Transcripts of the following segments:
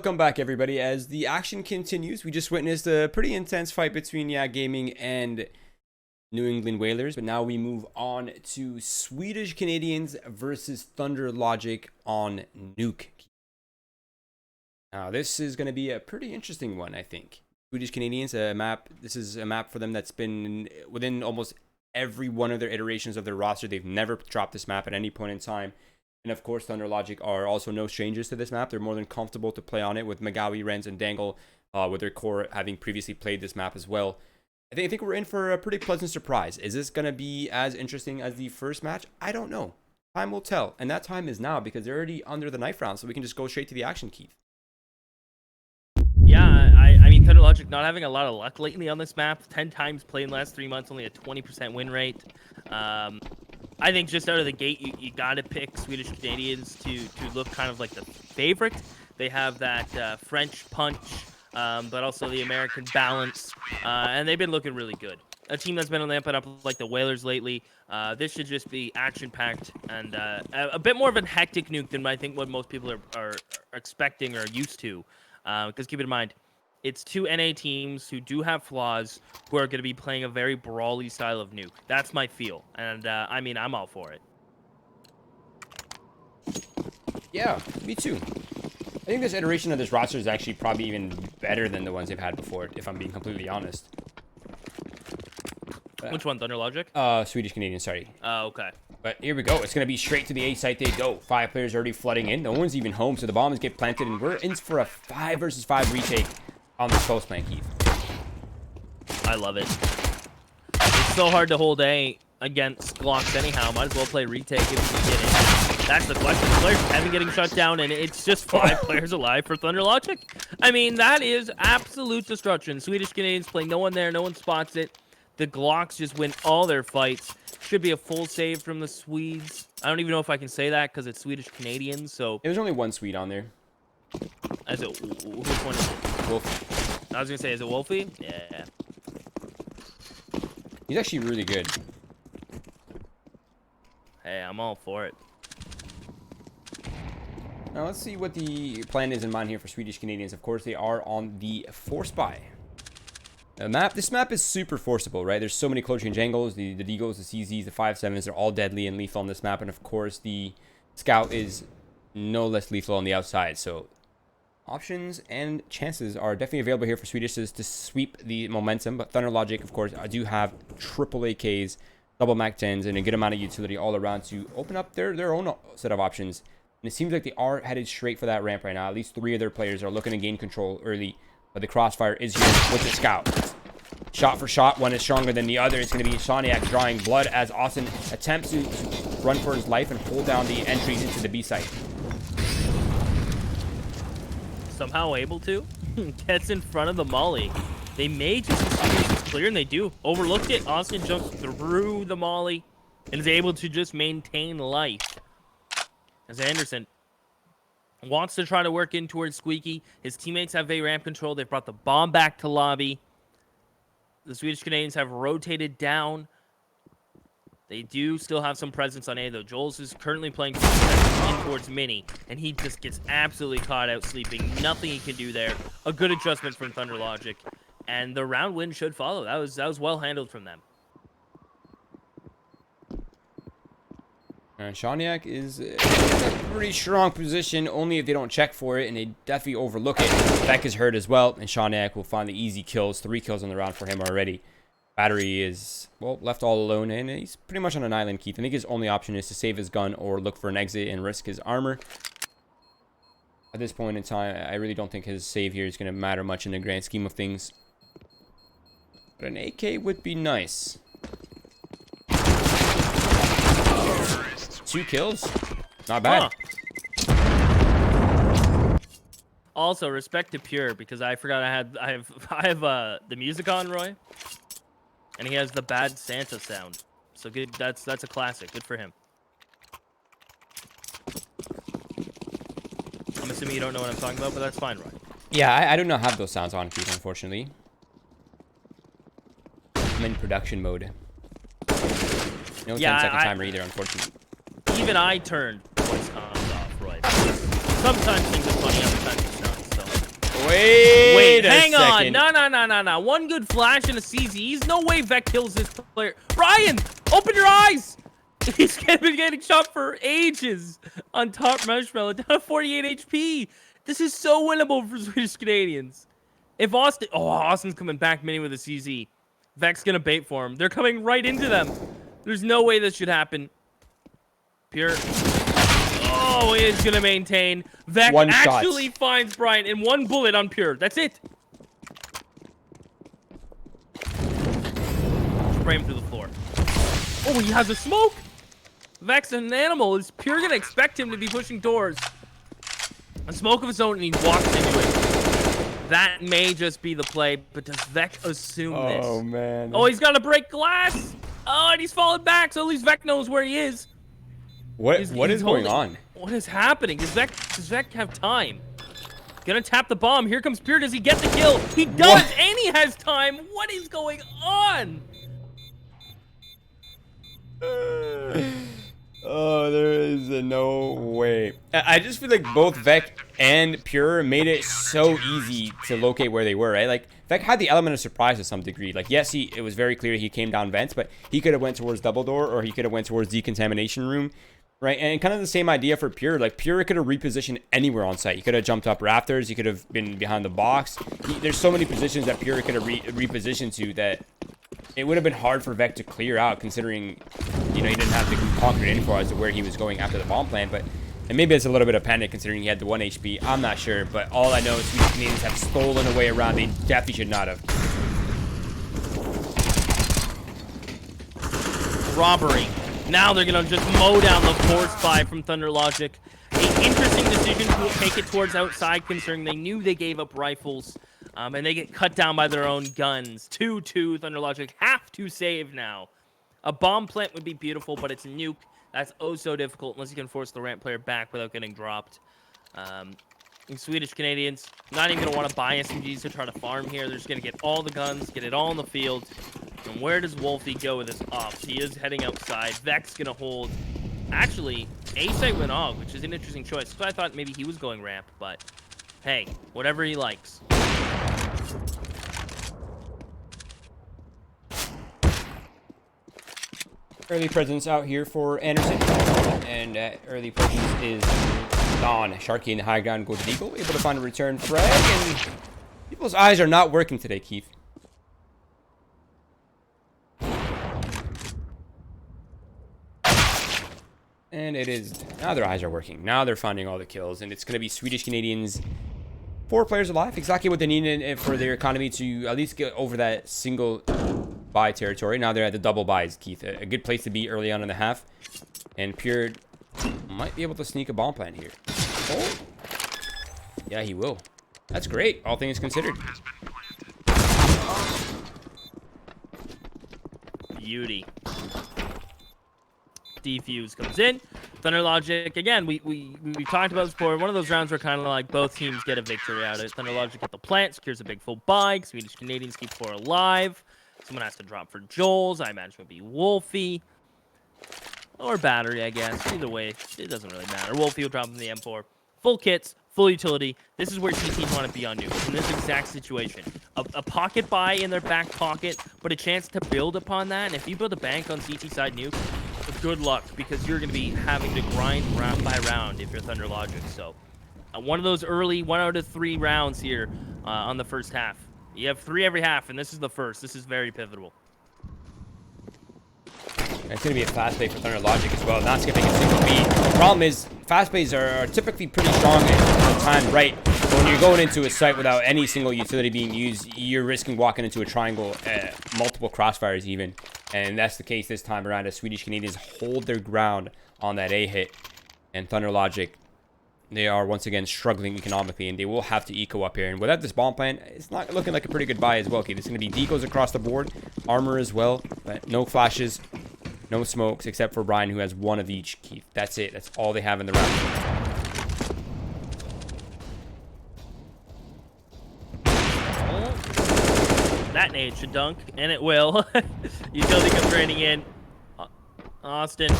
welcome back everybody. As the action continues, we just witnessed a pretty intense fight between Gaming and New England Whalers, but now we move on to Swedish Canadians versus Thunder Logic on Nuke. Now this is going to be a pretty interesting one, I think. Swedish Canadians, this is a map for them that's been within almost every one of their iterations of their roster. They've never dropped this map at any point in time. And of course, Thunder Logic are also no strangers to this map. They're more than comfortable to play on it with Magawi, Renz, and Dangle, with their core having previously played this map as well. I think we're in for a pretty pleasant surprise. Is this going to be as interesting as the first match? I don't know. Time will tell. And that time is now because they're already under the knife round, so we can just go straight to the action, Keith. Yeah, I mean, Thunder Logic not having a lot of luck lately on this map. 10 times played in the last 3 months, only a 20% win rate. I think just out of the gate, you got to pick Swedish Canadians to look kind of like the favorite. They have that French punch, but also the American balance, and they've been looking really good. A team that's been on the up and up like the Whalers lately. This should just be action-packed and a bit more of a hectic nuke than I think what most people are expecting or used to. Because keep in mind, it's two NA teams who do have flaws who are going to be playing a very brawly style of nuke. That's my feel. And, I mean, I'm all for it. Yeah, me too. I think this iteration of this roster is actually probably even better than the ones they've had before, if I'm being completely honest. Which one, Thunder Logic? Swedish Canadian, sorry. Oh, okay. But here we go. It's going to be straight to the A site they go. 5 players already flooding in. No one's even home, so the bombs get planted, and we're in for a 5 versus 5 retake on this close plan, Keith. I love it. It's so hard to hold A against Glocks anyhow. Might as well play retake if you can get it. That's the question. The players haven't getting shut down, and it's just 5 players alive for Thunder Logic. I mean, that is absolute destruction. Swedish Canadians play no one there. No one spots it. The Glocks just win all their fights. Should be a full save from the Swedes. I don't even know if I can say that because it's Swedish Canadians. So there's only one Swede on there. Is it? Which one is it? Wolf. I was gonna say, is it Wolfie? Yeah. He's actually really good. Hey, I'm all for it. Now let's see what the plan is in mind here for Swedish Canadians. Of course, they are on the Force Buy. This map is super forcible, right? There's so many close range angles. The Deagles, the CZs, the 5.7s, they're all deadly and lethal on this map. And of course, the Scout is no less lethal on the outside. So options and chances are definitely available here for Swedish to sweep the momentum. But Thunder Logic, of course, do have triple AKs, double Mac 10s, and a good amount of utility all around to open up their own set of options. And it seems like they are headed straight for that ramp right now. At least 3 of their players are looking to gain control early. But the crossfire is here with the Scout. Shot for shot, one is stronger than the other. It's going to be Shaniak drawing blood as Austin attempts to run for his life and hold down the entries into the B site. Somehow able to. Gets in front of the molly. They may just be clear, and they do. Overlooked it. Austin jumps through the molly and is able to just maintain life. As Anderson wants to try to work in towards Squeaky. His teammates have A ramp control. They've brought the bomb back to lobby. The Swedish Canadians have rotated down. They do still have some presence on A, though. Joel's is currently playing in towards Mini, and he just gets absolutely caught out sleeping. Nothing he can do there. A good adjustment from Thunder Logic, and the round win should follow. That was well handled from them. Shaniak is in a pretty strong position, only if they don't check for it, and they definitely overlook it. Beck is hurt as well, and Shaniak will find the easy kills. 3 kills on the round for him already. Battery is, well, left all alone, and he's pretty much on an island, Keith. I think his only option is to save his gun or look for an exit and risk his armor. At this point in time, I really don't think his save here is going to matter much in the grand scheme of things. But an AK would be nice. 2 kills, not bad. Huh. Also, respect to Pure, because I forgot I have the music on, Roy, and he has the bad Santa sound. So good. That's a classic. Good for him. I'm assuming you don't know what I'm talking about, but that's fine, Roy. Yeah, I do not have those sounds on, Keith, unfortunately. I'm in production mode. No 10-second timer either, unfortunately. Even I turned voice comms off, Roy. Sometimes things are funny, other times it's not. So Wait a hang on. second. No. One good flash and a CZ's. No way Vec kills this player. Ryan, open your eyes. He's been getting shot for ages on top Marshmallow, down to 48 HP. This is so winnable for Swedish Canadians. If Austin... Oh, Austin's coming back mini with a CZ. Vec's going to bait for him. They're coming right into them. There's no way this should happen. Pure... Oh, he is going to maintain. Vec actually finds Brian in one bullet on Pure. That's it. Spray him through the floor. Oh, he has a smoke. Vec's an animal. Is Pure going to expect him to be pushing doors? A smoke of his own, and he walks into it. That may just be the play, but does Vec assume this? Oh, man. Oh, he's got to break glass. Oh, and he's falling back, so at least Vec knows where he is. What is going on? What is happening? Does Vec have time? Gonna tap the bomb. Here comes Pure. Does he get the kill? He does, What? and he has time. What is going on? Oh, there is no way. I just feel like both Vec and Pure made it so easy to locate where they were, right? Like, Vec had the element of surprise to some degree. Like, yes, it was very clear he came down vents, but he could have went towards double door, or he could have went towards decontamination room, right? And kind of the same idea for Pure. Like, Pure could have repositioned anywhere on site. He could have jumped up rafters. He could have been behind the box. There's so many positions that Pure could have repositioned to that it would have been hard for Vec to clear out, considering, you know, he didn't have the concrete info as to where he was going after the bomb plant. But, and maybe it's a little bit of panic considering he had the 1 HP. I'm not sure, but all I know is Swedish Canadians have stolen away around. They definitely should not have. Robbery. Now they're gonna just mow down the force buy from Thunder Logic. An interesting decision to take it towards outside, considering they knew they gave up rifles. And they get cut down by their own guns. 2-2, Thunder Logic have to save now. A bomb plant would be beautiful, but it's a nuke. That's oh so difficult unless you can force the ramp player back without getting dropped. Swedish Canadians not even going to want to buy SMGs to try to farm here. They're just going to get all the guns, get it all in the field. And where does Wolfie go with his ops? He is heading outside. Vec's going to hold. Actually, A-site went off, which is an interesting choice. So I thought maybe he was going ramp, but hey, whatever he likes. Early presence out here for Anderson. And early presence is gone. Sharky in the high ground goes to Eagle. Able to find a return frag. And people's eyes are not working today, Keith. And it is... Now their eyes are working. Now they're finding all the kills. And it's going to be Swedish Canadians... 4 players alive. Exactly what they need for their economy to at least get over that single buy territory. Now they're at the double buys, Keith. A good place to be early on in the half. And Pure might be able to sneak a bomb plant here. Oh. Yeah, he will. That's great, all things considered. Beauty. Defuse comes in. Thunder Logic, again, we talked about this before. One of those rounds where kind of like both teams get a victory out of it. Thunder Logic at the plant, secures a big full buy. Swedish Canadians keep 4 alive. Someone has to drop for Joel's. I imagine it would be Wolfie. Or Battery, I guess. Either way, it doesn't really matter. Wolfie will drop in the M4. Full kits, full utility. This is where CTs want to be on nukes. In this exact situation. A pocket buy in their back pocket, but a chance to build upon that. And if you build a bank on CT side nuke, good luck, because you're going to be having to grind round by round if you're Thunder Logic. So, one of those early 1 out of 3 rounds here on the first half. You have 3 every half, and this is the first. This is very pivotal. It's going to be a fast play for Thunder Logic as well, not skipping a single beat. The problem is, fast plays are typically pretty strong at the time right. But when you're going into a site without any single utility being used, you're risking walking into a triangle, multiple crossfires even. And that's the case this time around as Swedish Canadians hold their ground on that A hit. And Thunder Logic, they are once again struggling economically, and they will have to eco up here. And without this bomb plant, it's not looking like a pretty good buy as well. Okay, there's going to be decos across the board, armor as well, but no flashes, no smokes, except for Brian, who has 1 of each, Keith. That's it. That's all they have in the round. That nade should dunk, and it will. Utility comes raining in. Austin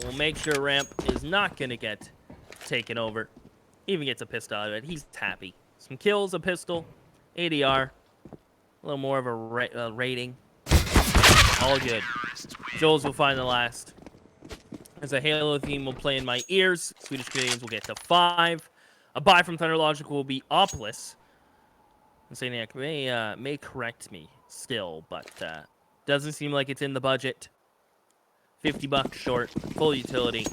will make sure ramp is not going to get taken over. Even gets a pistol out of it. He's happy. Some kills, a pistol, ADR, a little more of a rating. All good. Jules will find the last. As a Halo theme will play in my ears, Swedish Canadians will get to 5. A buy from Thunder Logic will be opless. Saniac may correct me still, but doesn't seem like it's in the budget. $50 short, full utility.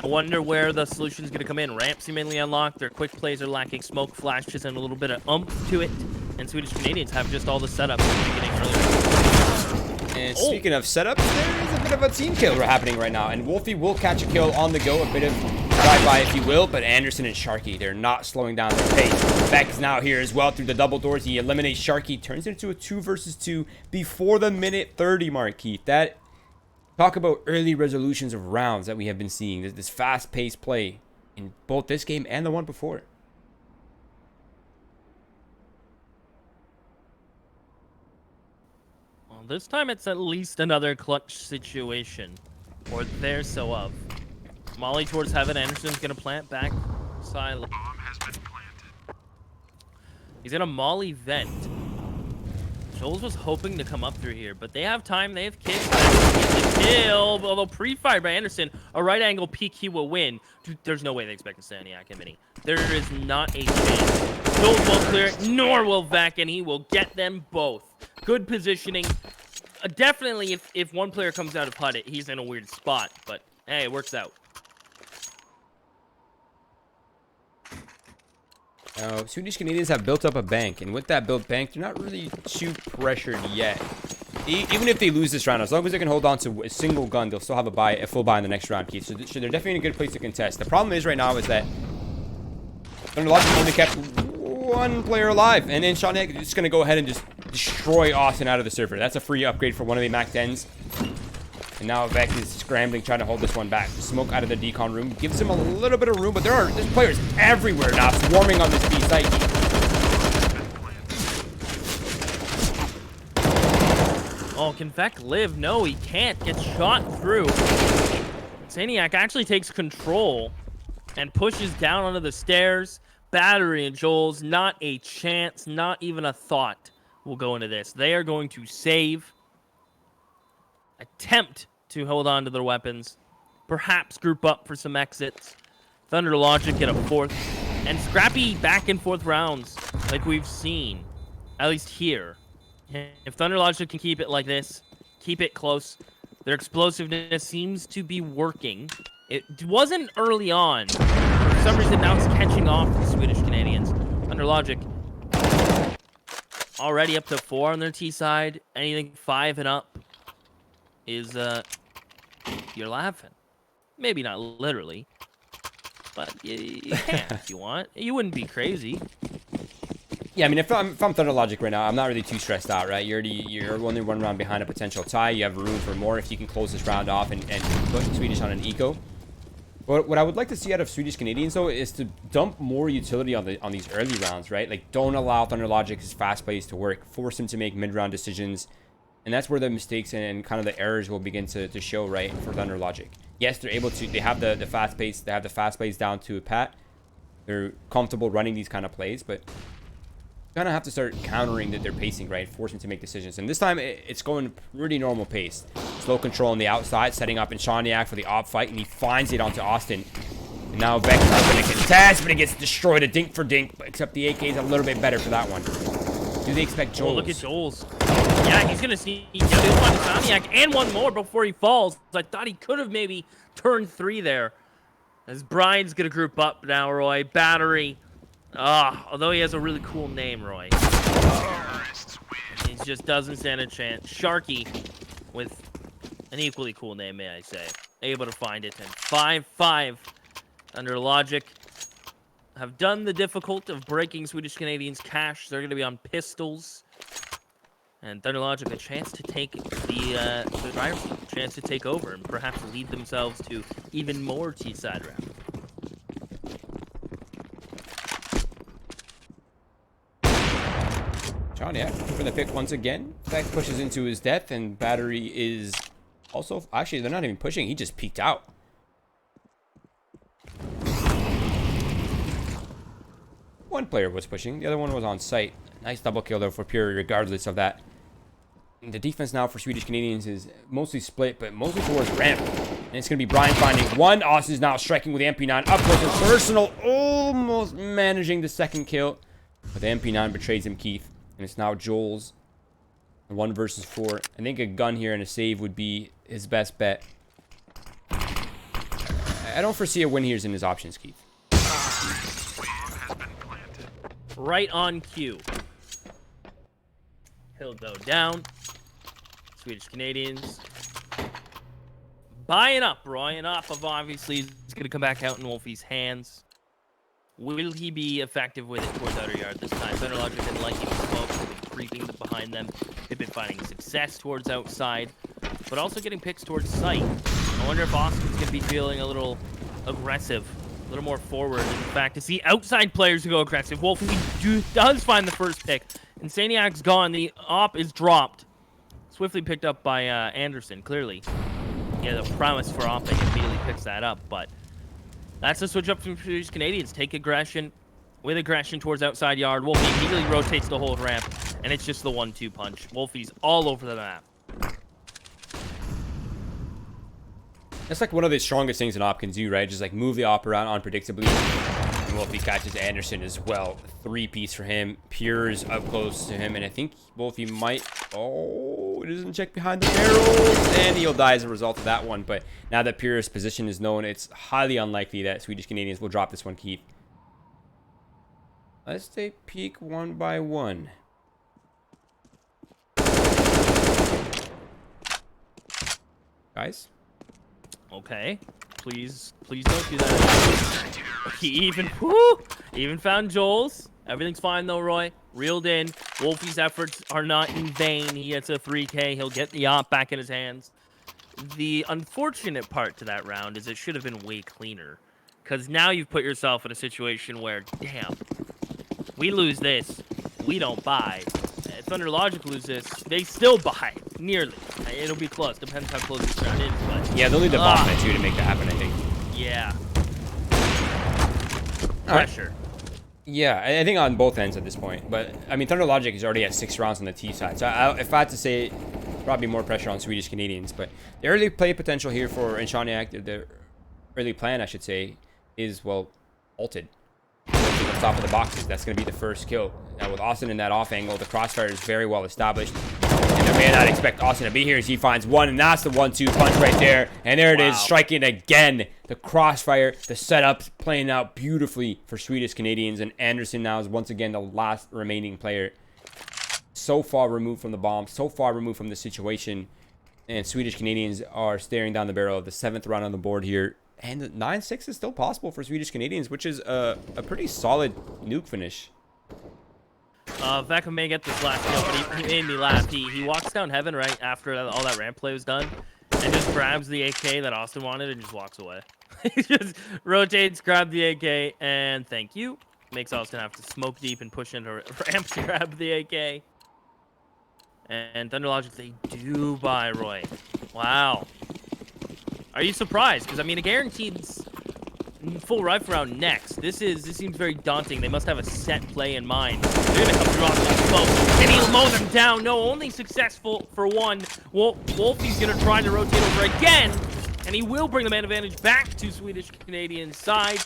I wonder where the solution's going to come in. Ramps seemingly unlocked. Their quick plays are lacking smoke flashes and a little bit of oomph to it. And Swedish Canadians have just all the setups at the beginning earlier. And speaking of setups, there is a bit of a team kill happening right now. And Wolfie will catch a kill on the go. A bit of drive-by, if you will. But Anderson and Sharky, they're not slowing down their pace. Beck is now here as well through the double doors. He eliminates Sharky. Turns it into a 2 versus 2 before the minute 30 mark, Keith. That... Talk about early resolutions of rounds that we have been seeing. This fast-paced play in both this game and the one before. Well, this time it's at least another clutch situation. Or there so of. Molly towards heaven. Anderson's going to plant back side. Bomb has been planted. He's going to Molly vent. Joels was hoping to come up through here, but they have time. They have kicks. The kill, although pre-fired by Anderson. A right angle peek, he will win. Dude, there's no way they expect a Staniak and Mini. There is not a chance. Joels won't clear it, nor will Vec, and he will get them both. Good positioning. Definitely, if one player comes out of HUD, he's in a weird spot, but hey, it works out. Swedish Canadians have built up a bank, and with that built bank, they're not really too pressured yet. Even if they lose this round, as long as they can hold on to a single gun, they'll still have a full buy in the next round, Keith. So they're definitely in a good place to contest. The problem is right now is that Thunder Logic only kept one player alive, and then Sean is just going to go ahead and just destroy Austin out of the server. That's a free upgrade for one of the Mac 10s. And now Vec is scrambling, trying to hold this one back. Smoke out of the decon room gives him a little bit of room, but there's players everywhere now swarming on this B site. Oh, can Vec live? No, he can't. Gets shot through. Saniac actually takes control and pushes down onto the stairs. Battery and Joel's, not a chance, not even a thought will go into this. They are going to save, attempt to hold on to their weapons, perhaps group up for some exits. Thunder Logic get a 4th, and scrappy back and forth rounds like we've seen, at least here. If Thunder Logic can keep it like this, keep it close, their explosiveness seems to be working. It wasn't early on. For some reason now it's catching off the Swedish Canadians. Thunder Logic already up to 4 on their T side. Anything 5 and up is you're laughing. Maybe not literally, but you can if you want. You wouldn't be crazy. Yeah, I mean, if I'm Thunder Logic right now, I'm not really too stressed out, right? You're only 1 round behind a potential tie. You have room for more if you can close this round off and put Swedish on an eco. But what I would like to see out of Swedish Canadians, though, is to dump more utility on these early rounds, right? Like, don't allow Thunder Logic's fast plays to work. Force him to make mid-round decisions. And that's where the mistakes and kind of the errors will begin to show, right, for Thunder Logic. Yes, they're able to, they have the fast pace, they have the fast plays down to a pat. They're comfortable running these kind of plays, but you kind of have to start countering their pacing, right? Force them to make decisions. And this time, it's going pretty normal pace. Slow control on the outside, setting up in Shaniak for the op fight, and he finds it onto Austin. And now Vec is going to contest, but it gets destroyed a dink for dink, except the AK is a little bit better for that one. Do they expect Joel's? Oh, look at Joel's. Yeah, he's going to see this one Shaniak and one more before he falls. I thought he could have maybe turned 3 there. As Brian's going to group up now, Roy. Battery. Although he has a really cool name, Roy. He just doesn't stand a chance. Sharky with an equally cool name, may I say. Able to find it. And 5-5 under Logic. Have done the difficult of breaking Swedish Canadians' cash. They're going to be on pistols. And Thunder Logic a chance to take the driver's seat, a chance to take over and perhaps lead themselves to even more T-side round. John, yeah, for the pick once again. Beck pushes into his death, and Battery is also... Actually, they're not even pushing. He just peeked out. One player was pushing. The other one was on site. Nice double kill, though, for Pure, regardless of that. And the defense now for Swedish Canadians is mostly split, but mostly towards ramp. And it's going to be Brian finding one. Austin's now striking with the MP9 up close and personal. Almost managing the second kill. But the MP9 betrays him, Keith. And it's now Joel's 1 versus 4. I think a gun here and a save would be his best bet. I don't foresee a win here in his options, Keith. Right on cue. He'll go down. Swedish Canadians buying up, Roy, and off of obviously he's going to come back out in Wolfie's hands. Will he be effective with it towards outer yard this time? Thunder Logic didn't like him smoke, so they've been creeping behind them. They've been finding success towards outside, but also getting picks towards sight. I wonder if Austin's going to be feeling a little aggressive, a little more forward. In fact, to see outside players who go aggressive, Wolfie does find the first pick. Insaniac's gone. The op is dropped. Swiftly picked up by Anderson, clearly. Yeah, the promise for op and immediately picks that up, but that's a switch up from Swedish Canadians. Take aggression with aggression towards outside yard. Wolfie immediately rotates the whole ramp, and it's just the 1-2 punch. Wolfie's all over the map. That's like one of the strongest things an op can do, right? Just like move the op around unpredictably. And Wolfie catches Anderson as well. 3-piece for him. Pure's up close to him, and I think Wolfie might... Oh, it doesn't check behind the barrels, and he'll die as a result of that one. But now that Pure's position is known, it's highly unlikely that Swedish Canadians will drop this one, Keith. Let's take peek one by one. Guys? Okay. Please don't do that. He even found Joel's. Everything's fine though, Roy. Reeled in. Wolfie's efforts are not in vain. He gets a 3K. He'll get the op back in his hands. The unfortunate part to that round is it should have been way cleaner. Because now you've put yourself in a situation where, damn, we lose this, we don't buy. If Thunder Logic lose this, they still buy. Nearly. It'll be close. Depends how close this round is. But yeah, they'll need the bomb at 2 to make that happen, I think. Yeah. All right. Pressure. Yeah, I think on both ends at this point. But, I mean, Thunder Logic is already at 6 rounds on the T side. So if I had to say, probably more pressure on Swedish Canadians. But the early play potential here for Insaniac, the early plan, I should say, is, well, halted. To the top of the boxes. That's going to be the first kill. Now, with Austin in that off angle, the crossfire is very well established. And I may not expect Austin to be here as he finds one, and that's the 1-2 punch right there. And there it is, striking again. The crossfire, the setup playing out beautifully for Swedish Canadians. And Anderson now is once again the last remaining player. So far removed from the bomb, so far removed from the situation. And Swedish Canadians are staring down the barrel of the 7th round on the board here. And 9-6 is still possible for Swedish Canadians, which is a pretty solid nuke finish. Vecca may get this last kill, but he made me laugh. He walks down heaven right after all that ramp play was done, and just grabs the AK that Austin wanted and just walks away. He just rotates, grabs the AK, and thank you. Makes Austin have to smoke deep and push into ramp to grab the AK. And Thunder Logic, they do buy Roy. Wow. Are you surprised? Because, I mean, a guaranteed full rifle round next. This seems very daunting. They must have a set play in mind. They're going to come through off the smoke. And he'll mow them down. No, only successful for one. Wolfie's going to try to rotate over again. And he will bring the man advantage back to Swedish Canadian side.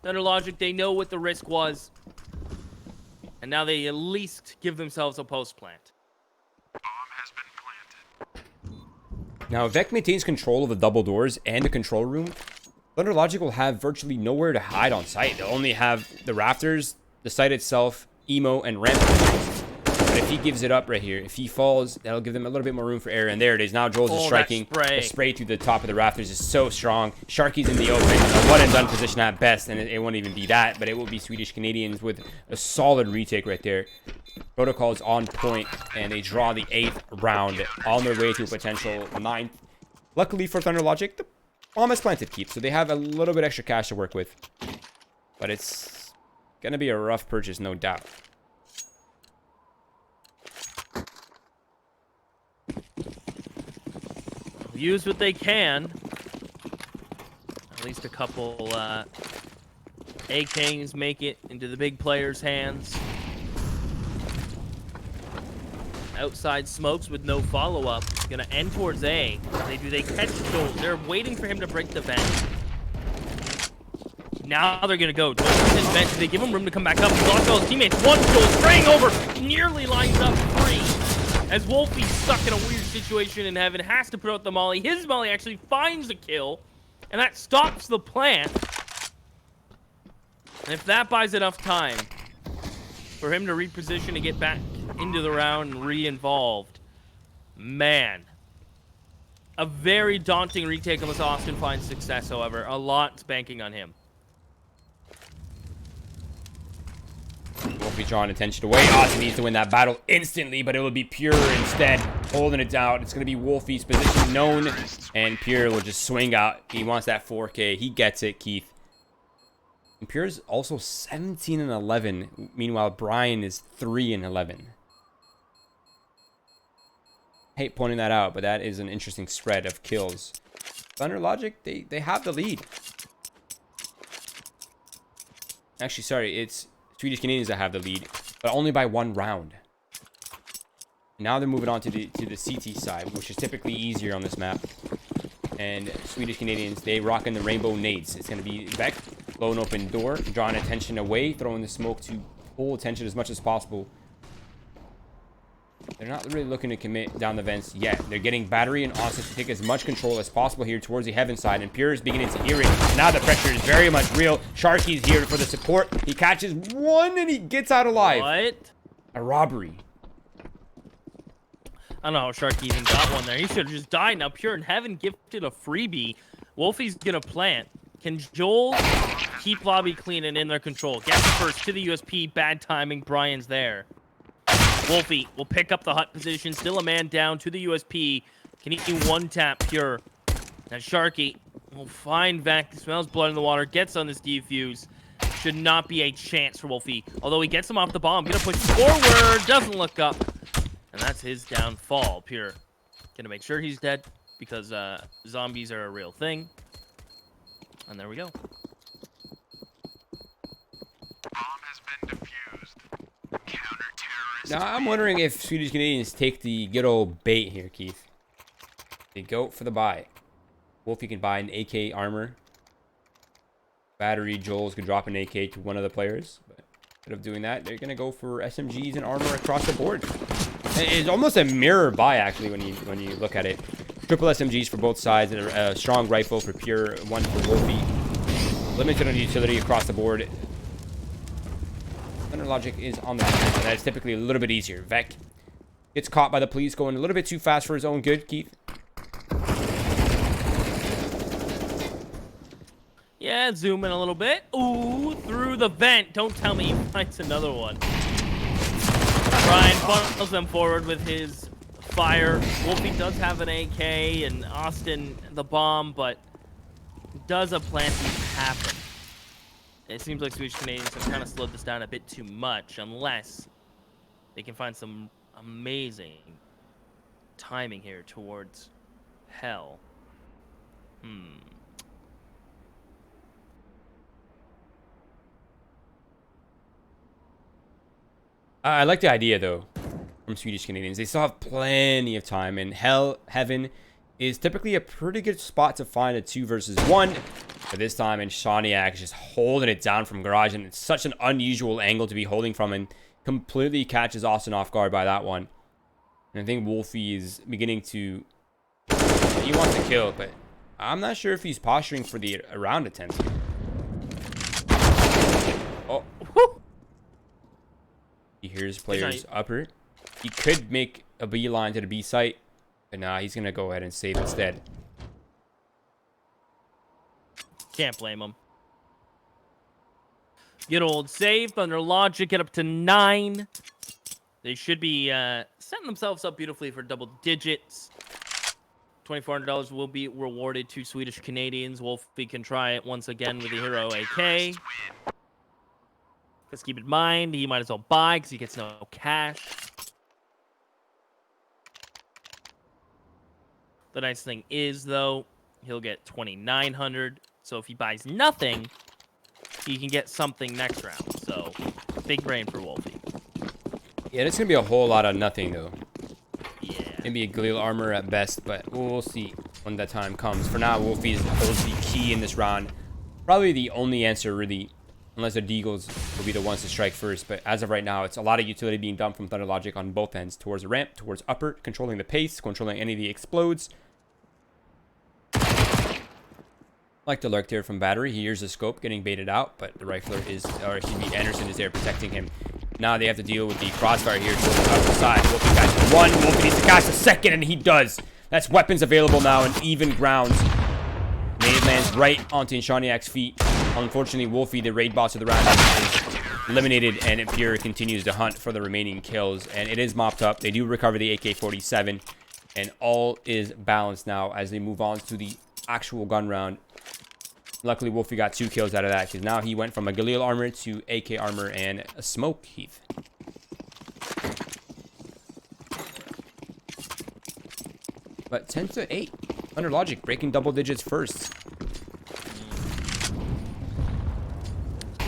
Thunder Logic, they know what the risk was. And now they at least give themselves a post plant. Now, if Vec maintains control of the double doors and the control room, Thunder Logic will have virtually nowhere to hide on site. They'll only have the rafters, the site itself, emo, and ramp. But if he gives it up right here, if he falls, that'll give them a little bit more room for error. And there it is. Now Joel's is striking. The spray through the top of the rafters is so strong. Sharky's in the open. A one-and-done position at best, and it won't even be that. But it will be Swedish Canadians with a solid retake right there. Protocol is on point, and they draw the 8th round on their way to a potential 9th. Luckily for Thunder Logic, the bomb is planted, Keep, so they have a little bit extra cash to work with. But it's going to be a rough purchase, no doubt. Use what they can. At least a couple A-Kings make it into the big player's hands. Outside smokes with no follow-up. Gonna end towards A. They catch Joel. They're waiting for him to break the vent. Now they're gonna go. Joel's in vent. They give him room to come back up. He's lost all his teammates. One Joel spraying over. Nearly lines up 3. As Wolfie's stuck in a weird situation in heaven. Has to put out the molly. His molly actually finds the kill. And that stops the plant. And if that buys enough time for him to reposition to get back into the round and re-involved, man, a very daunting retake unless Austin finds success. However, a lot's banking on him. Won't be drawing attention away. Austin needs to win that battle instantly, but it will be Pure instead holding it down. It's going to be Wolfie's position known, and Pure will just swing out. He wants that 4K. He gets it, Keith. And Pure's also 17 and 11. Meanwhile, Brian is 3 and 11. Hate pointing that out, but that is an interesting spread of kills. Thunder Logic, they have the lead. Actually, sorry, it's Swedish Canadians that have the lead, but only by 1 round. Now they're moving on to the CT side, which is typically easier on this map. And Swedish Canadians, they rock in the rainbow nades. It's going to be Beck, low and open door, drawing attention away, throwing the smoke to pull attention as much as possible. They're not really looking to commit down the vents yet. They're getting Battery and Austin to take as much control as possible here towards the heaven side. And Pure is beginning to hear it. Now the pressure is very much real. Sharky's here for the support. He catches one and he gets out alive. What? A robbery. I don't know how Sharky even got one there. He should have just died. Now Pure in heaven gifted a freebie. Wolfie's gonna plant. Can Joel keep lobby clean and in their control? Gets first to the USP. Bad timing. Brian's there. Wolfie will pick up the hut position. Still a man down to the USP. Can he one-tap Pure? Now Sharky will find Vec. Smells blood in the water. Gets on this defuse. Should not be a chance for Wolfie. Although he gets him off the bomb. Gonna push forward. Doesn't look up. And that's his downfall. Pure gonna make sure he's dead because zombies are a real thing. And there we go. Bomb has been defused. Counter-terrorist. Now, I'm wondering if Swedish Canadians take the good old bait here, Keith. They go for the buy. Wolfie can buy an AK armor. Battery, Joel's could drop an AK to one of the players. But instead of doing that, they're going to go for SMGs and armor across the board. It's almost a mirror buy, actually, when you look at it. Triple SMGs for both sides, and a strong rifle for Pure, one for Wolfie. Limited on utility across the board. Thunder Logic is on the defense, and that's typically a little bit easier. Vec gets caught by the police going a little bit too fast for his own good, Keith. Yeah, zoom in a little bit. Ooh, through the vent. Don't tell me he finds another one. Brian funnels them forward with his fire. Wolfie does have an AK and Austin the bomb, but does a planting happen? It seems like Swedish Canadians have kind of slowed this down a bit too much, unless they can find some amazing timing here towards hell. I like the idea, though, from Swedish Canadians. They still have plenty of time, and Heaven is typically a pretty good spot to find a 2 versus 1. But this time, and Shaniak is just holding it down from garage, and it's such an unusual angle to be holding from, and completely catches Austin off guard by that one. And I think Wolfie is beginning to... He wants to kill, but I'm not sure if he's posturing for the round attempt. Oh. He hears players upper. He could make a beeline to the B site, but nah, he's gonna go ahead and save instead. Can't blame him. Good old save. Thunder Logic get up to 9. They should be setting themselves up beautifully for double digits. $2,400 will be rewarded to Swedish Canadians. Wolfie can try it once again with the hero AK. Just keep in mind, he might as well buy because he gets no cash. The nice thing is, though, he'll get $2,900. So if he buys nothing, he can get something next round. So, big brain for Wolfie. Yeah, it's going to be a whole lot of nothing, though. Yeah. Maybe a Galil armor at best, but we'll see when that time comes. For now, Wolfie holds the key in this round. Probably the only answer, really, unless the Deagles will be the ones to strike first. But as of right now, it's a lot of utility being done from Thunder Logic on both ends. Towards the ramp, towards upper, controlling the pace, controlling any of the explodes. Like the lurk there from Battery. He hears the scope getting baited out, but the rifler is, or excuse me, Anderson is there protecting him. Now they have to deal with the crossfire here towards the other side. Wolfie catches one. Wolfie needs to catch the second, and he does. That's weapons available now in even grounds. Nade lands right onto Inshaniak's feet. Unfortunately, Wolfie, the raid boss of the round, is eliminated, and Imperial continues to hunt for the remaining kills. And it is mopped up. They do recover the AK-47, and all is balanced now as they move on to the actual gun round. Luckily, Wolfie got 2 kills out of that, because now he went from a Galil armor to AK armor and a smoke, Heath. But 10-8. Thunder Logic breaking double digits first.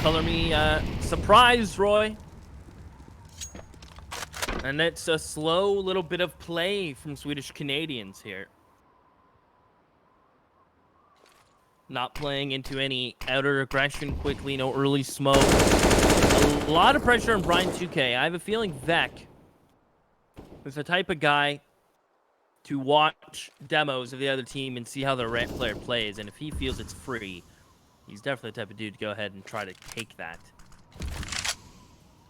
Color me surprised, Roy. And it's a slow little bit of play from Swedish Canadians here. Not playing into any outer aggression quickly, no early smoke. A lot of pressure on Brian 2K. I have a feeling Vec is the type of guy to watch demos of the other team and see how the ramp player plays. And if he feels it's free, he's definitely the type of dude to go ahead and try to take that.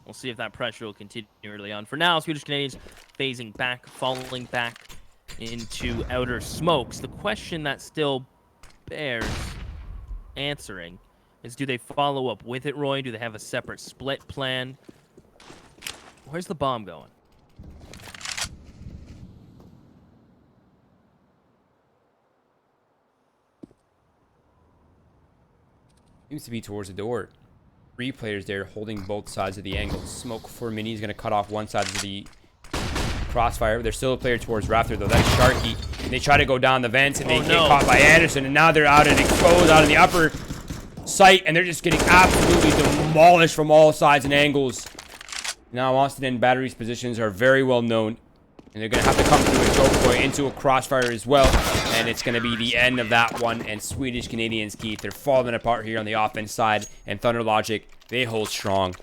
We'll see if that pressure will continue early on. For now, Swedish Canadians phasing back, falling back into outer smokes. The question that still bears answering is, do they follow up with it, Roy? Do they have a separate split plan? Where's the bomb going? Seems to be towards the door. 3 players there holding both sides of the angle. Smoke for Mini is going to cut off one side of the crossfire. There's still a player towards Raptor, though. That's Sharky. They try to go down the vents, and they get caught by Anderson, and now they're out and exposed out in the upper site, and they're just getting absolutely demolished from all sides and angles. Now Austin and Battery's positions are very well known, and they're going to have to come through a choke point into a crossfire as well, and it's going to be the end of that one. And Swedish Canadians, Keith, they're falling apart here on the offense side, and Thunder Logic, they hold strong.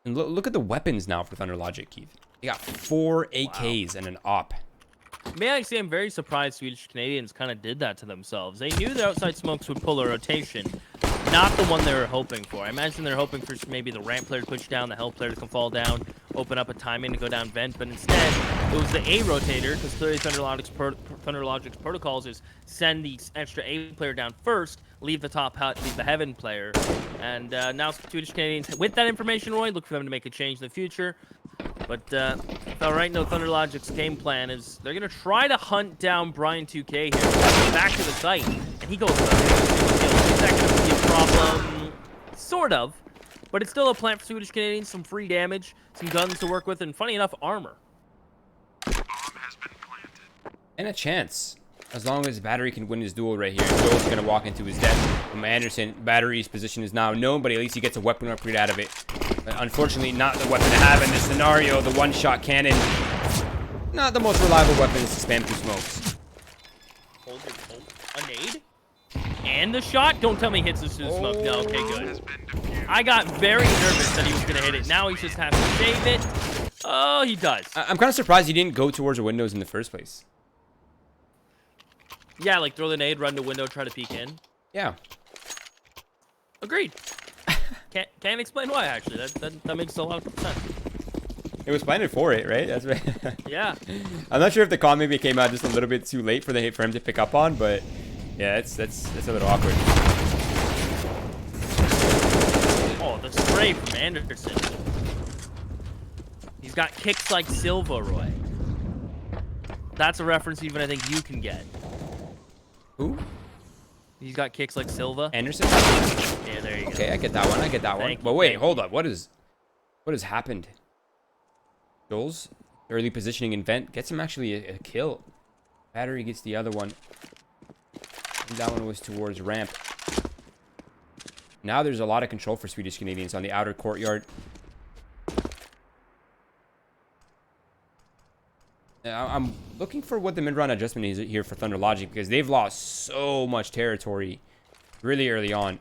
And look at the weapons now for Thunder Logic, Keith. They got 4 AKs and an op. May I say, I'm very surprised Swedish Canadians kind of did that to themselves. They knew the outside smokes would pull a rotation, not the one they were hoping for. I imagine they're hoping for maybe the ramp player to push down, the hell player to come fall down, open up a timing to go down vent, but instead it was the A rotator, because clearly Thunder Logic's protocols is send the extra A player down first, leave the top hut, leave the heaven player, and now Swedish Canadians, with that information, Roy, look for them to make a change in the future. But if I right now, Thunder Logic's game plan is they're going to try to hunt down Brian 2K here. Back to the site, and he goes for the Is that going to be a problem? Sort of. But it's still a plan for Swedish Canadians. Some free damage, some guns to work with, and funny enough, armor. Bomb has been planted. And a chance. As long as Battery can win his duel right here, Joe's going to walk into his death. From Anderson, Battery's position is now known, but at least he gets a weapon upgrade out of it. But unfortunately, not the weapon to have in this scenario. The one-shot cannon, not the most reliable weapon to spam through smokes. Hold a nade? And the shot? Don't tell me he hits this through the smoke. No, okay, good. I got very nervous that he was going to hit it. Now he just has to save it. Oh, he does. I'm kind of surprised he didn't go towards the windows in the first place. Yeah, like throw the nade, run to window, try to peek in. Yeah. Agreed. Can't explain why, actually. That makes a lot of sense. It was planted for it, right? That's right. Yeah. I'm not sure if the call maybe came out just a little bit too late for him to pick up on, but yeah, that's a little awkward. Oh, the spray from Anderson. He's got kicks like Silva, Roy. That's a reference even I think you can get. Who? He's got kicks like Silva. Anderson? Yeah, there you go. Okay, I get that one. I get that one. But wait, hold up. What has happened? Joel's early positioning in vent gets him actually a kill. Battery gets the other one. And that one was towards ramp. Now there's a lot of control for Swedish Canadians on the outer courtyard. I'm looking for what the mid-round adjustment is here for Thunder Logic, because they've lost so much territory really early on.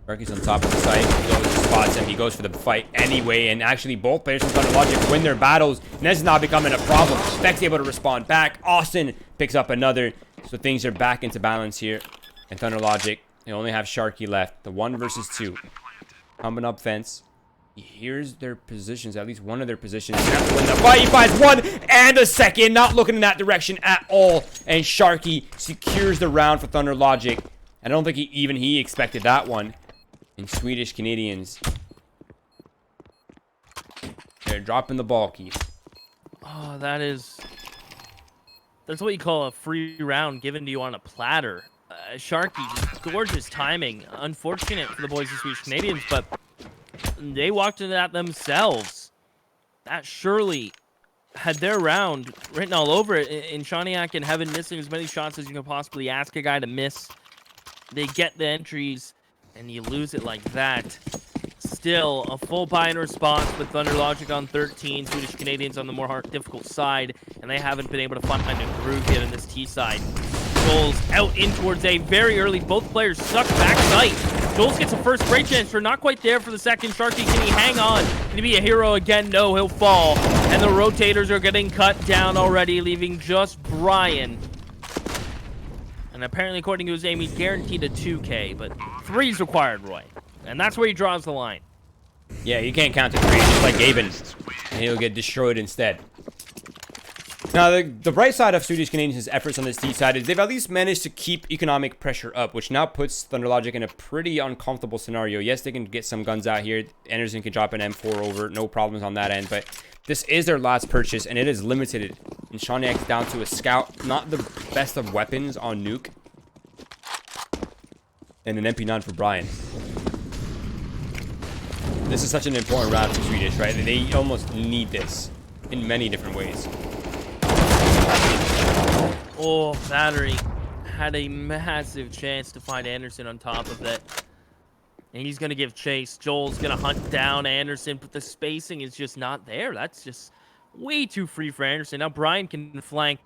Sharky's on top of the site. He goes, spots him. He goes for the fight anyway. And actually, both players from Thunder Logic win their battles. And this is not becoming a problem. Specs able to respond back. Austin picks up another. So things are back into balance here. And Thunder Logic, they only have Sharky left. The 1 versus 2. Coming up fence. Here's their positions, at least one of their positions. Have to win the fight. He finds 1 and a second, not looking in that direction at all. And Sharky secures the round for Thunder Logic. I don't think he expected that one. And Swedish Canadians, they're dropping the ball, Keith. Oh, that's what you call a free round given to you on a platter. Sharky, just gorgeous timing. Unfortunate for the boys of Swedish Canadians, but they walked into that themselves. That surely had their round written all over it. In Shaniak and Heaven missing as many shots as you can possibly ask a guy to miss. They get the entries, and you lose it like that. Still, a full buy-in response with Thunder Logic on 13, Swedish Canadians on the more difficult side, and they haven't been able to find a groove yet in this T side. Joel's out in towards A very early. Both players suck back sight. Jules gets a first break chance. We're not quite there for the second. Sharky, can he hang on? Can he be a hero again? No, he'll fall. And the rotators are getting cut down already, leaving just Brian. And apparently, according to his aim, he's guaranteed a 2K, but 3's required, Roy. And that's where he draws the line. Yeah, you can't count to 3, just like Gaben. And he'll get destroyed instead. Now, the bright side of Swedish Canadians' efforts on this T side is they've at least managed to keep economic pressure up, which now puts Thunder Logic in a pretty uncomfortable scenario. Yes, they can get some guns out here. Anderson can drop an M4 over. No problems on that end. But this is their last purchase, and it is limited. And Shaniak's down to a scout. Not the best of weapons on Nuke. And an MP9 for Brian. This is such an important round for Swedish, right? They almost need this in many different ways. Oh, Battery had a massive chance to find Anderson on top of it. And he's going to give chase. Joel's going to hunt down Anderson, but the spacing is just not there. That's just way too free for Anderson. Now Brian can flank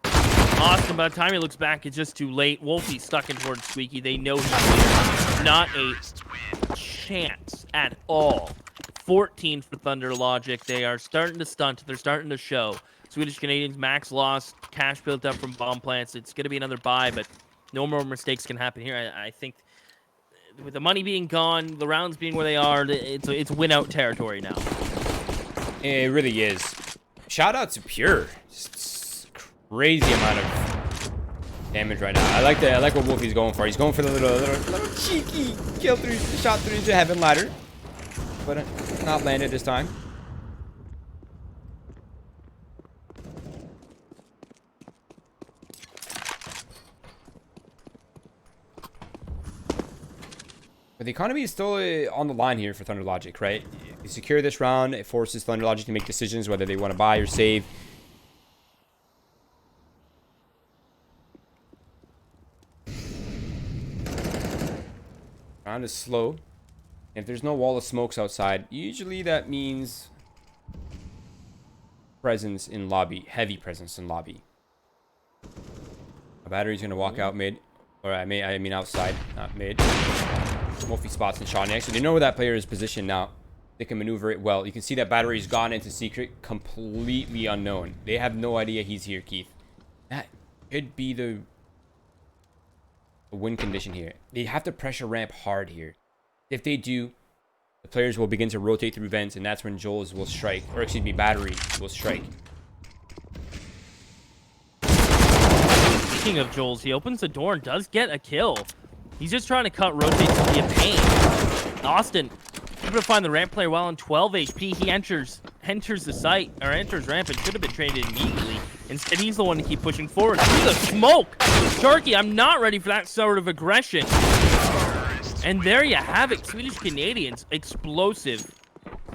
Austin. By the time he looks back, it's just too late. Wolfie's stuck in towards Squeaky. They know he's here. Not a chance at all. 14 for Thunder Logic. They are starting to stunt. They're starting to show. Swedish Canadians, max loss, cash built up from bomb plants. It's going to be another buy, but no more mistakes can happen here. I think with the money being gone, the rounds being where they are, it's win-out territory now. It really is. Shout out to Pure. Just crazy amount of damage right now. I like what Wolfie's going for. He's going for the little cheeky kill through, shot through the heaven ladder, but not landed this time. But the economy is still on the line here for Thunder Logic, right? You secure this round, it forces Thunder Logic to make decisions whether they want to buy or save. Round is slow. If there's no wall of smokes outside, usually that means presence in lobby, heavy presence in lobby. A battery's gonna walk out mid, or I mean outside, not mid. Wolfie spots in Shaniak, so they know where that player is positioned now. They can maneuver it well. You can see that battery's gone into secret, completely unknown. They have no idea he's here, Keith. That could be the win condition here. They have to pressure ramp hard here. If they do, the players will begin to rotate through vents, and that's when Joel's will strike, or excuse me, battery will strike. Speaking of Joel's, he opens the door and does get a kill. He's just trying to cut rotates to be a pain. Austin able to find the ramp player while on 12 HP. He enters the site, or enters ramp, and should have been traded immediately. Instead, he's the one to keep pushing forward. Through the smoke! Sharky, I'm not ready for that sort of aggression. And there you have it. Swedish Canadians, explosive.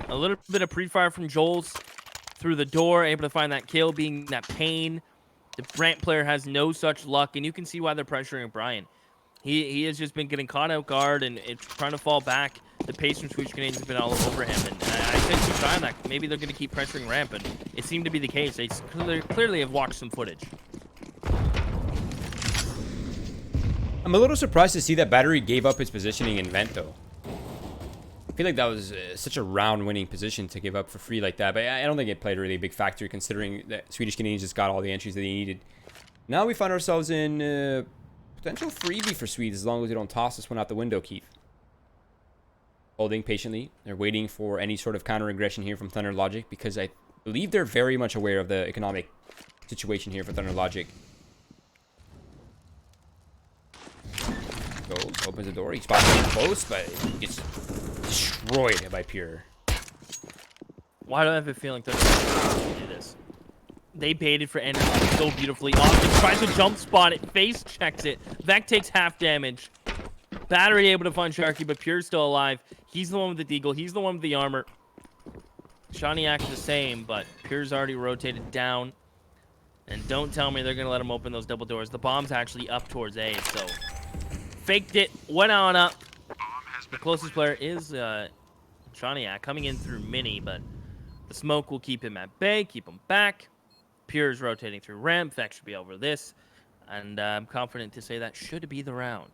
A little bit of pre-fire from Joel's through the door, able to find that kill, being that pain. The ramp player has no such luck, and you can see why they're pressuring Brian. He has just been getting caught out guard and it's trying to fall back. The pace from Swedish Canadians has been all over him, and I think he's trying that. Maybe they're going to keep pressuring ramp, and it seemed to be the case. They clearly have watched some footage. I'm a little surprised to see that Battery gave up his positioning in vent, though. I feel like that was such a round-winning position to give up for free like that, but I don't think it played a really big factor considering that Swedish Canadians just got all the entries that they needed. Now we find ourselves in potential freebie for Swedes as long as they don't toss this one out the window, Keith. Holding patiently. They're waiting for any sort of counter-aggression here from Thunder Logic because I believe they're very much aware of the economic situation here for Thunder Logic. Gold opens the door. He spots him close, but he gets destroyed by Pure. Why do I have a feeling Thunder Logic will do this? They baited for energy so beautifully. Austin tries to jump spot it, face checks it. Vec takes half damage. Battery able to find Sharky, but Pure's still alive. He's the one with the deagle. He's the one with the armor. Shaniak the same, but Pure's already rotated down. And don't tell me they're going to let him open those double doors. The bomb's actually up towards A, so... Faked it, went on up. The closest player is Shaniak coming in through mini, but the smoke will keep him at bay, keep him back. Pure's rotating through ramp. Vec should be over this. And I'm confident to say that should be the round.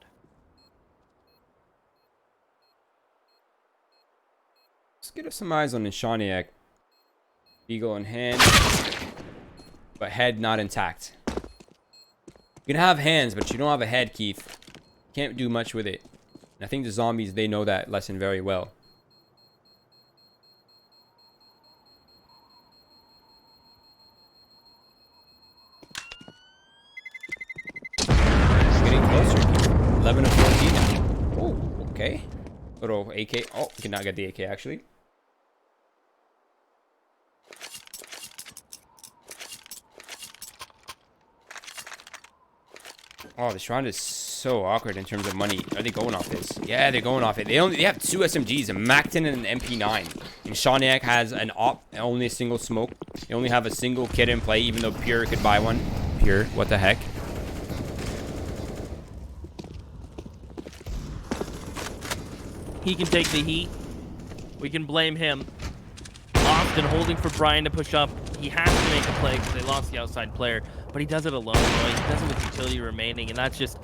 Let's get us some eyes on Shaniak. Eagle in hand, but head not intact. You can have hands, but you don't have a head, Keith. Can't do much with it. And I think the zombies, they know that lesson very well. Getting closer, Keith. 11 of 14 now. Oh, okay. Little AK. Oh, we cannot get the AK, actually. Oh, this round is so awkward in terms of money. Are they going off this? Yeah, they're going off it. They have two SMGs, a Macton and an MP9. And Shaniak has an op, only a single smoke. They only have a single kit in play, even though Pure could buy one. Pure, what the heck? He can take the heat. We can blame him. Austin holding for Brian to push up. He has to make a play because they lost the outside player. But he does it alone, Roy. He does it with utility remaining. And that's just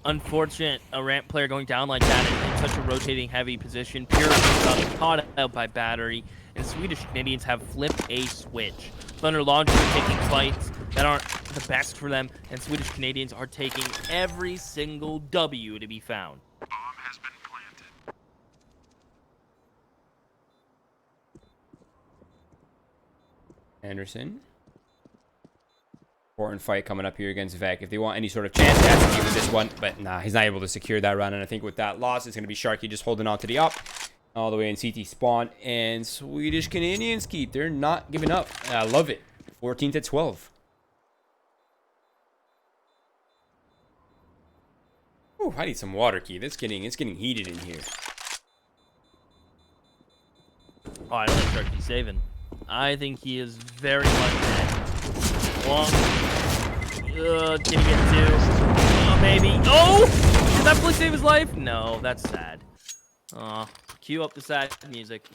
unfortunate. A ramp player going down like that in such a rotating heavy position. Pure is caught out by Battery. And Swedish Canadians have flipped a switch. Thunder Logic are taking fights that aren't the best for them. And Swedish Canadians are taking every single W to be found. Bomb has been planted. Anderson. Important fight coming up here against Vec. If they want any sort of chance, they have to give it this one. But nah, he's not able to secure that round. And I think with that loss, it's going to be Sharky just holding on to the up. All the way in CT spawn. And Swedish Canadians, Keith, they're not giving up. I love it. 14 to 12. Ooh, I need some water, Keith. It's getting heated in here. Oh, I don't think Sharky's saving. I think he is very much dead. Long. Did he get two? Oh, maybe. Oh! Did that play save his life? No, that's sad. Aw. Cue up the sad music.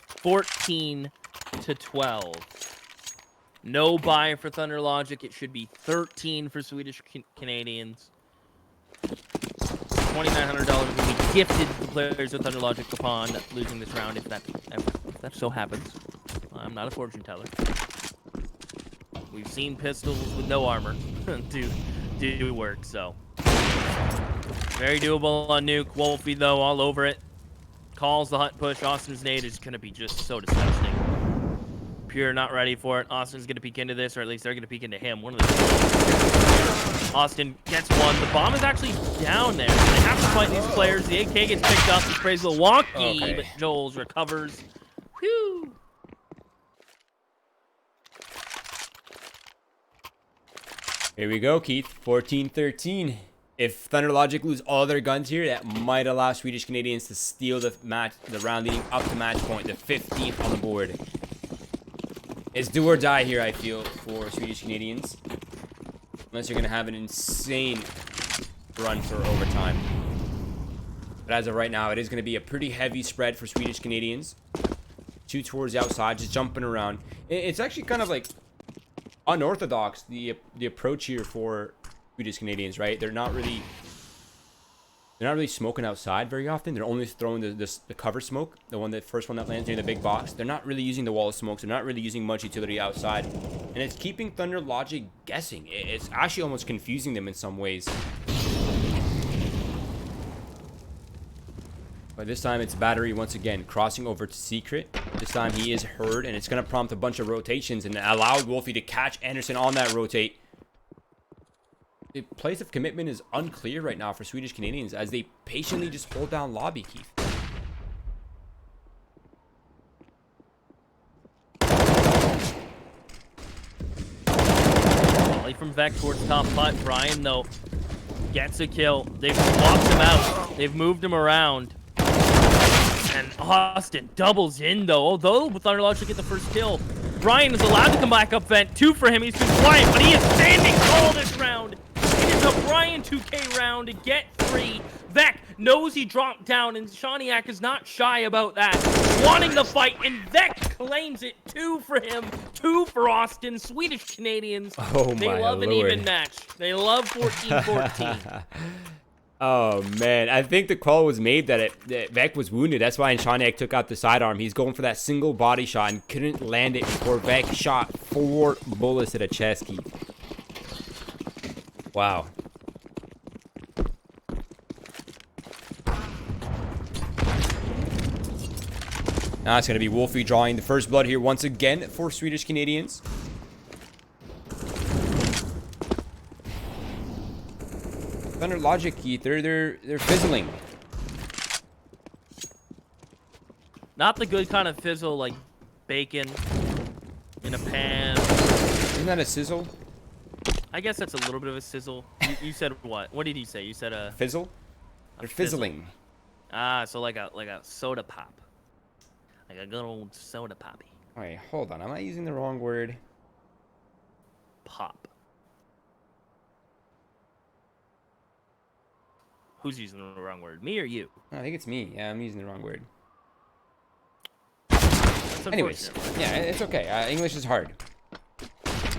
14 to 12. No buy for Thunder Logic. It should be 13 for Swedish Canadians. $2,900 will be gifted to the players of Thunder Logic upon losing this round if that so happens. I'm not a fortune teller. We've seen pistols with no armor do work, so. Very doable on Nuke. Wolfie, though, all over it. Calls the hut push. Austin's nade is going to be just so disgusting. Pure not ready for it. Austin's going to peek into this, or at least they're going to peek into him. One of the Austin gets one. The bomb is actually down there. They have to fight these players. The AK gets picked up. He sprays Milwaukee, Okay. but Joels recovers. Whew. Here we go, Keith. 14-13. If Thunder Logic lose all their guns here, that might allow Swedish Canadians to steal the round leading up to match point, the 15th on the board. It's do or die here, I feel, for Swedish Canadians. Unless you're going to have an insane run for overtime. But as of right now, it is going to be a pretty heavy spread for Swedish Canadians. Two towards the outside, just jumping around. It's actually kind of like unorthodox, the approach here for Swedish Canadians, right? They're not really smoking outside very often. They're only throwing the cover smoke, the first one that lands near the big box. They're not really using the wall of smokes. They're not really using much utility outside, and it's keeping Thunder Logic guessing. It's actually almost confusing them in some ways. But this time it's Battery once again crossing over to Secret. This time he is heard, and it's going to prompt a bunch of rotations and allow Wolfie to catch Anderson on that rotate. The place of commitment is unclear right now for Swedish Canadians as they patiently just hold down lobby, Keith. Volley from Vec towards top putt. Brian, though, gets a kill. They've swapped him out. They've moved him around. And Austin doubles in, though. Although Thunder Logic get the first kill, Brian is allowed to come back up vent. 2 for him. He's been quiet, but he is standing tall this round. It is a Brian 2K round to get 3. Vec knows he dropped down, and Shaniak is not shy about that. Wanting the fight, and Vec claims it. 2 for him, 2 for Austin. Swedish Canadians, they love an even match. They love 14-14. Oh, man. I think the call was made that Vec was wounded. That's why Shaniak took out the sidearm. He's going for that single body shot and couldn't land it before Vec shot 4 bullets to the chest, Keith. Wow. Now it's going to be Wolfie drawing the first blood here once again for Swedish Canadians. Thunder Logic, Keith, they're fizzling. Not the good kind of fizzle like bacon in a pan. Isn't that a sizzle? I guess that's a little bit of a sizzle. You said what? What did you say? You said a Fizzle? They're fizzling. Ah, so like a soda pop. Like a good old soda poppy. Wait, hold on. Am I using the wrong word? Pop. Who's using the wrong word? Me or you? I think it's me. Yeah, I'm using the wrong word. That's Anyways, yeah, it's okay. English is hard.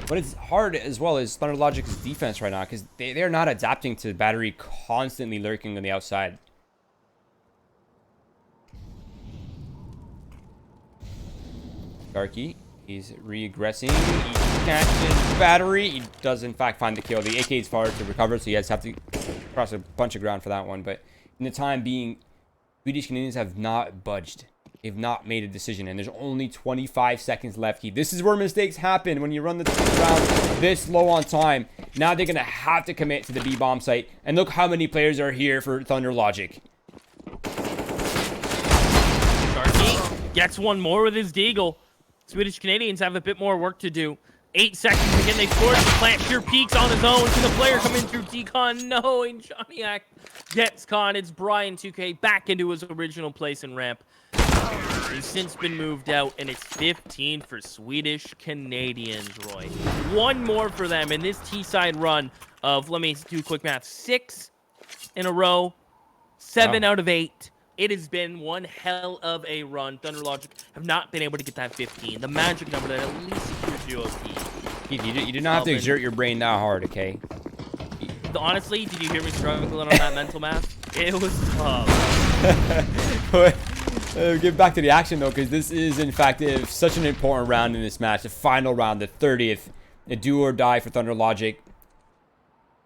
But it's hard as well as Thunder Logic's defense right now because they're not adapting to Battery constantly lurking on the outside. Darky, he's regressing. He catches Battery. He does in fact find the kill. The AK is far to recover, so he has to have to cross a bunch of ground for that one. But in the time being, Swedish Canadians have not budged. They've not made a decision, and there's only 25 seconds left. This is where mistakes happen when you run the round this low on time. Now they're going to have to commit to the B-bomb site, and look how many players are here for Thunder Logic. Sharky gets one more with his deagle. Swedish Canadians have a bit more work to do. 8 seconds again. They force the plant. Pure peaks on his own. Can the player come in through decon? No, and Shaniak gets caught. It's Brian 2K back into his original place in ramp. He's since been moved out, and it's 15 for Swedish Canadians, Roy. One more for them in this Seaside run of, let me do quick math, 6 in a row, 7 out of 8. It has been one hell of a run. Thunder Logic have not been able to get that 15, the magic number that at least secures your OT. Keith, you do not have to exert your brain that hard, okay? Honestly, did you hear me struggling on that mental math? It was tough. Get back to the action, though, because this is, in fact, such an important round in this match. The final round, the 30th. A do or die for Thunder Logic.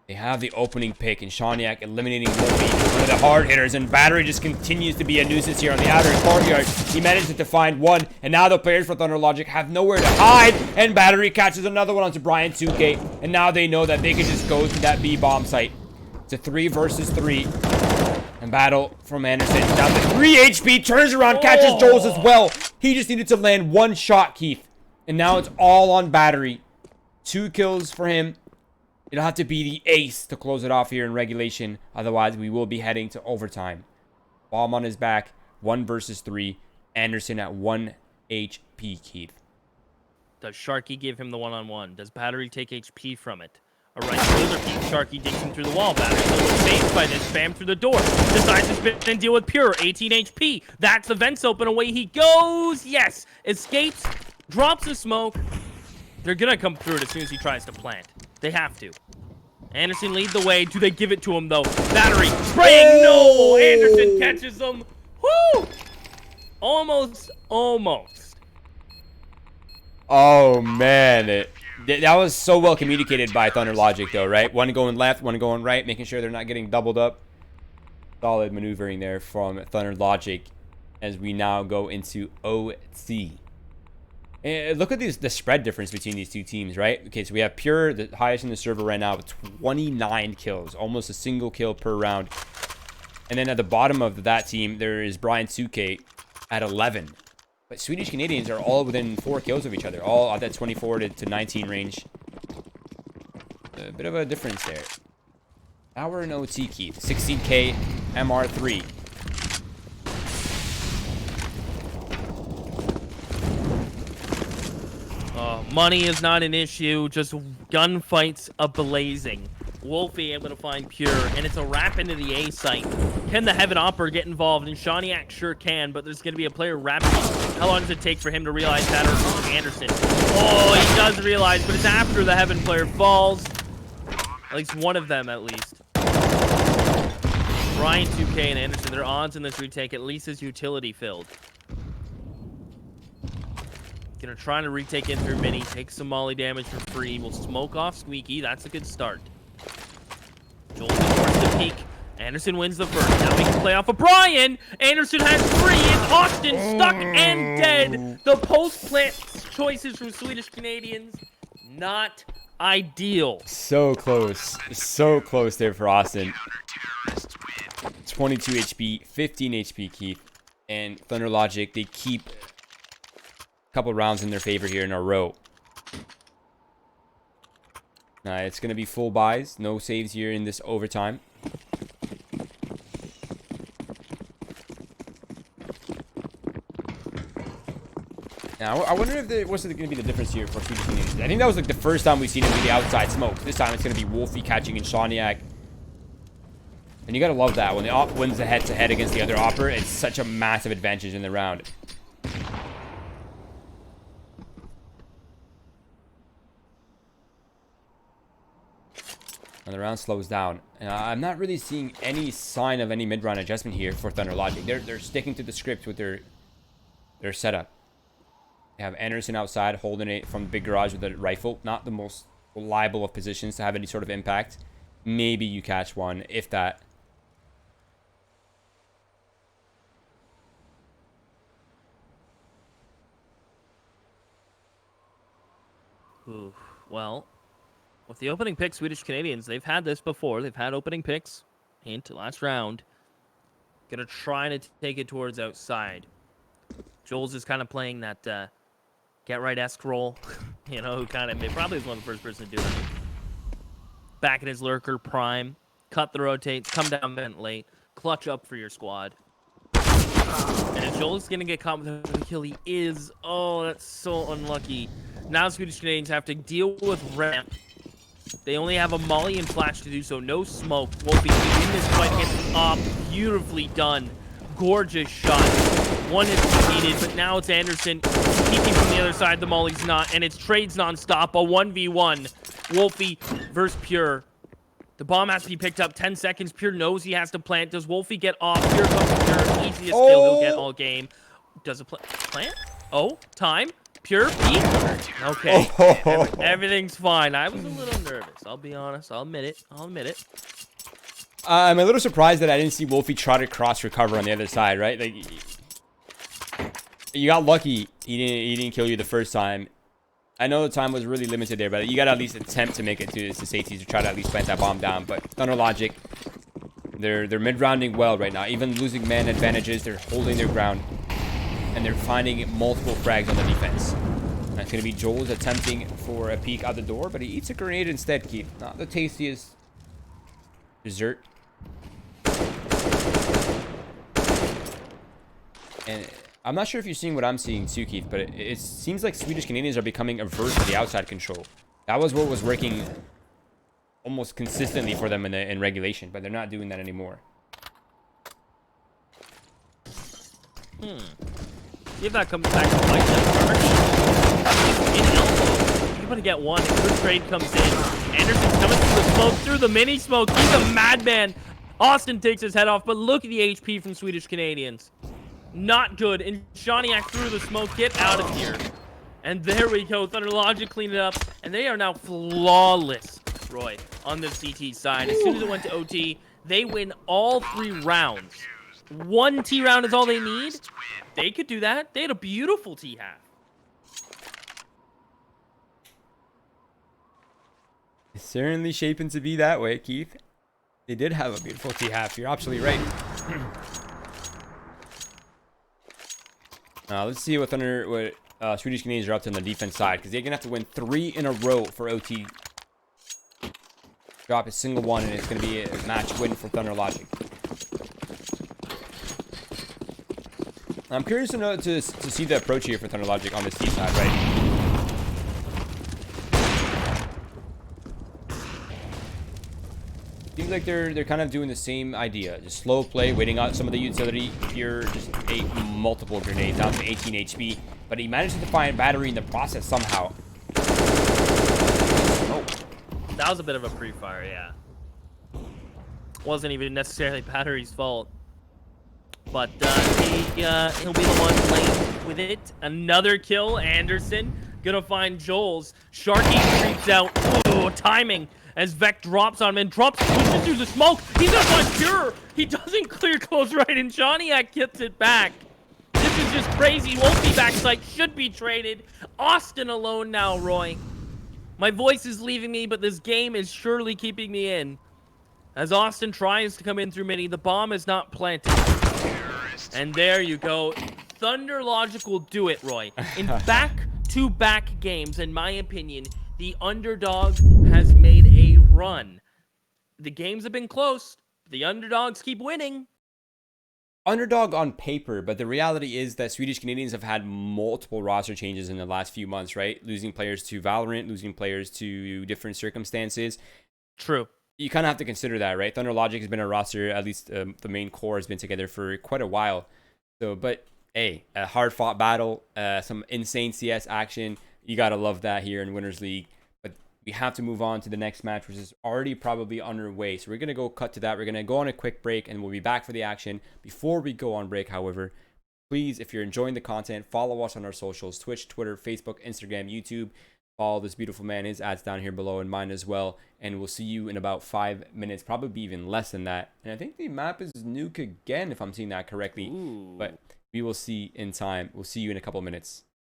They have the opening pick, and Shaniak eliminating Wolfie, one of the hard hitters, and Battery just continues to be a nuisance here on the outer courtyard. He manages to find one, and now the players for Thunder Logic have nowhere to hide, and Battery catches another one onto Brian 2K, and now they know that they can just go to that B-bomb site. It's a 3 versus 3. And battle from Anderson down to 3 HP, turns around, catches Joel's as well. He just needed to land one shot, Keith. And now it's all on Battery. 2 kills for him. It'll have to be the ace to close it off here in regulation. Otherwise, we will be heading to overtime. Bomb on his back, 1 versus 3. Anderson at 1 HP, Keith. Does Sharky give him the one-on-one? Does Battery take HP from it? A right shoulder peek. Sharky digs him through the wall. Battery still looks phased by this. Spam through the door. Decides to spin and deal with Pure. 18 HP. That's the vents open. Away he goes. Yes. Escapes. Drops the smoke. They're going to come through it as soon as he tries to plant. They have to. Anderson lead the way. Do they give it to him, though? Battery spraying. No! Anderson catches them. Woo! Almost. Oh, man. That was so well communicated by Thunder Logic, though, right? One going left, one going right, making sure they're not getting doubled up. Solid maneuvering there from Thunder Logic as we now go into OC. And look at the spread difference between these two teams, right? Okay, so we have Pure, the highest in the server right now, with 29 kills. Almost a single kill per round. And then at the bottom of that team, there is Brian 2K at 11. But Swedish Canadians are all within 4 kills of each other. All at that 24 to 19 range. A bit of a difference there. Now we're in OT, Keith. 16K MR3. Money is not an issue, just gunfights ablazing. Wolfie able to find Pure, and it's a wrap into the A site. Can the Heaven Opera get involved? And Shawniak sure can, but there's going to be a player wrapping. How long does it take for him to realize that, or Anderson? Oh, he does realize, but it's after the Heaven player falls. At least one of them, at least. Brian 2K and Anderson, their odds in this retake at least is utility filled. Gonna try to retake in through mini, take some molly damage for free. We'll smoke off Squeaky. That's a good start. Joel forced the peak. Anderson wins the first. Now we can play off of Brian. Anderson has 3. It's Austin stuck and dead. The post-plant choices from Swedish Canadians, not ideal. So close. So close there for Austin. 22 HP, 15 HP Keith. And Thunder Logic, they keep a couple rounds in their favor here in a row. It's going to be full buys. No saves here in this overtime. Now, I wonder if what's going to be the difference here for Swedish Canadians. I think that was like the first time we've seen him do the outside smoke. This time it's going to be Wolfie catching in Shawniak. And you got to love that. When the op wins the head-to-head against the other opper, it's such a massive advantage in the round. And the round slows down. I'm not really seeing any sign of any mid-round adjustment here for Thunder Logic. They're sticking to the script with their setup. They have Anderson outside holding it from the big garage with a rifle. Not the most reliable of positions to have any sort of impact. Maybe you catch one, if that. Ooh, well, with the opening pick, Swedish Canadians, they've had this before. They've had opening picks. Hint, last round. Gonna try to take it towards outside. Joel's is kind of playing that get right-esque role. You know, who kind of probably was one of the first person to do it. Back in his lurker prime. Cut the rotates, come down vent late. Clutch up for your squad. And if Joel's gonna get caught with a kill, he is. Oh, that's so unlucky. Now Swedish Canadians have to deal with ramp. They only have a molly and flash to do so. No smoke. Wolfie in this fight gets up. Beautifully done. Gorgeous shot. One is defeated, but now it's Anderson peeking from the other side. The molly's not, and it's trades nonstop. A 1v1. Wolfie versus Pure. The bomb has to be picked up. 10 seconds. Pure knows he has to plant. Does Wolfie get off? Pure comes to Pure. Easiest kill he'll get all game. Does it plant? Oh, time. Pure peek. Okay. Everything's fine. I was a little nervous. I'll be honest. I'll admit it. I'm a little surprised that I didn't see Wolfie try to cross recover on the other side, right? Like, you got lucky. He didn't kill you the first time. I know the time was really limited there, but you got to at least attempt to make it to safety to try to at least plant that bomb down. But Thunder Logic, they're mid-rounding well right now. Even losing man advantages, they're holding their ground. And they're finding multiple frags on the defense. That's going to be Joel's attempting for a peek out the door, but he eats a grenade instead, Keith. Not the tastiest dessert. And I'm not sure if you're seeing what I'm seeing too, Keith, but it seems like Swedish Canadians are becoming averse to the outside control. That was what was working almost consistently for them in regulation, but they're not doing that anymore. See if that comes back to bite them. In elbow. You're gonna get one. Good trade comes in. Anderson's coming through the smoke, through the mini smoke. He's a madman. Austin takes his head off, but look at the HP from Swedish Canadians. Not good. And Shaniak through the smoke. Get out of here. And there we go. Thunder Logic cleaned it up, and they are now flawless, Roy, on the CT side. As soon as it went to OT, they win all 3 rounds. 1 T round is all they need. They could do that. They had a beautiful T half. It's certainly shaping to be that way, Keith. They did have a beautiful T half. You're absolutely right. Let's see what Swedish Canadians are up to on the defense side, because they're gonna have to win 3 in a row for OT. Drop a single one, and it's gonna be a match win for Thunder Logic. I'm curious to know to see the approach here for Thunder Logic on the Seaside, right? Seems like they're kind of doing the same idea. Just slow play, waiting out some of the utility here. Just ate multiple grenades down to 18 HP. But he managed to find battery in the process somehow. Oh. That was a bit of a pre-fire, yeah. Wasn't even necessarily battery's fault. But he'll be the one playing with it. Another kill, Anderson. Gonna find Joel's. Sharky creeps out. Ooh, timing. As Vec drops on him and pushes through the smoke. He's gonna find Pure. He doesn't clear close right, and Shaniak gets it back. This is just crazy. Won't be backside. Should be traded. Austin alone now, Roy. My voice is leaving me, but this game is surely keeping me in. As Austin tries to come in through mini, the bomb is not planted. And there you go. Thunder Logic will do it, Roy. In back-to-back games, in my opinion, the underdog has made a run. The games have been close. The underdogs keep winning. Underdog on paper, but the reality is that Swedish Canadians have had multiple roster changes in the last few months, right? Losing players to Valorant, losing players to different circumstances. True. You kind of have to consider that, right? Thunder Logic has been a roster, at least the main core has been together for quite a while. So, but hey, a hard-fought battle, some insane CS action. You gotta love that here in Winners League. But we have to move on to the next match, which is already probably underway. So we're gonna go cut to that. We're gonna go on a quick break, and we'll be back for the action. Before we go on break, however, please, if you're enjoying the content, follow us on our socials: Twitch, Twitter, Facebook, Instagram, YouTube. Follow this beautiful man. His ads down here below, and mine as well. And we'll see you in about 5 minutes, probably even less than that. And I think the map is nuke again, if I'm seeing that correctly. Ooh. But we will see in time. We'll see you in a couple minutes.